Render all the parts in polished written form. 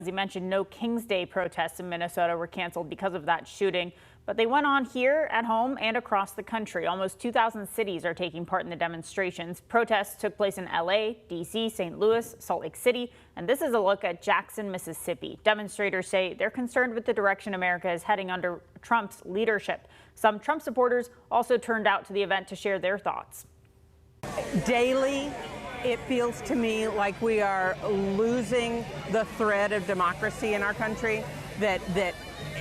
As he mentioned, no King's Day protests in Minnesota were canceled because of that shooting, but they went on here at home and across the country. Almost 2,000 cities are taking part in the demonstrations. Protests took place in LA, D.C., St. Louis, Salt Lake City, and this is a look at Jackson, Mississippi. Demonstrators say they're concerned with the direction America is heading under Trump's leadership. Some Trump supporters also turned out to the event to share their thoughts. Daily, it feels to me like we are losing the thread of democracy in our country, that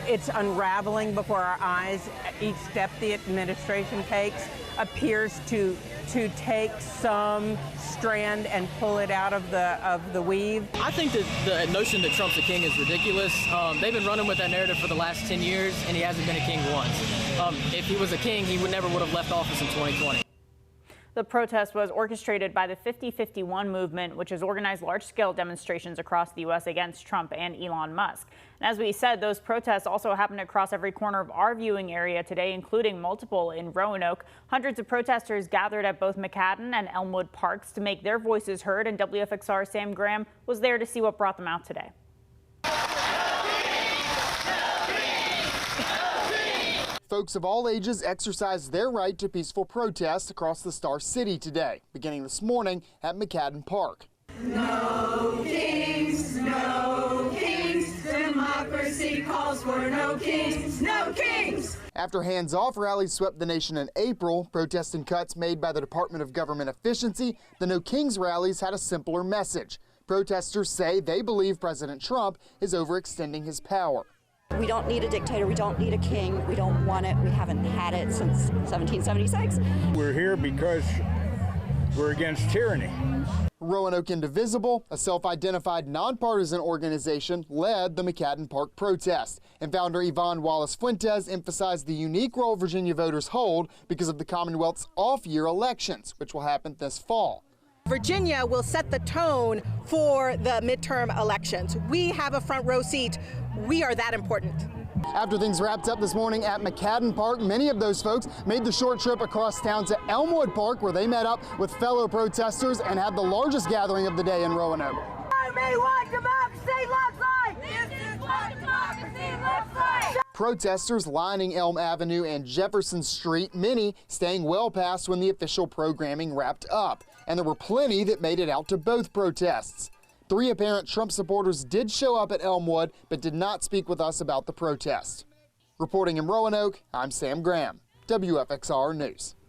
it's unraveling before our eyes. Each step the administration takes appears to take some strand and pull it out of the weave. I think that the notion that Trump's a king is ridiculous. They've been running with that narrative for the last 10 years, and he hasn't been a king once. If he was a king, he never would have left office in 2020. The protest was orchestrated by the 50-51 movement, which has organized large-scale demonstrations across the U.S. against Trump and Elon Musk. And as we said, those protests also happened across every corner of our viewing area today, including multiple in Roanoke. Hundreds of protesters gathered at both McCadden and Elmwood parks to make their voices heard, and WFXR Sam Graham was there to see what brought them out today. Folks of all ages exercised their right to peaceful protest across the Star City today, beginning this morning at McCadden Park. No kings, democracy calls for no kings, no kings! After hands-off rallies swept the nation in April, protesting cuts made by the Department of Government Efficiency, the No Kings rallies had a simpler message. Protesters say they believe President Trump is overextending his power. We don't need a dictator. We don't need a king. We don't want it. We haven't had it since 1776. We're here because we're against tyranny. Roanoke Indivisible, a self-identified nonpartisan organization, led the McCadden Park protest. And founder Yvonne Wallace-Fuentes emphasized the unique role Virginia voters hold because of the Commonwealth's off-year elections, which will happen this fall. Virginia will set the tone for the midterm elections. We have a front row seat. We are that important. After things wrapped up this morning at McCadden Park, many of those folks made the short trip across town to Elmwood Park, where they met up with fellow protesters and had the largest gathering of the day in Roanoke. Protesters lining Elm Avenue and Jefferson Street, many staying well past when the official programming wrapped up. And there were plenty that made it out to both protests. 3 apparent Trump supporters did show up at Elmwood, but did not speak with us about the protest. Reporting in Roanoke, I'm Sam Graham, WFXR News.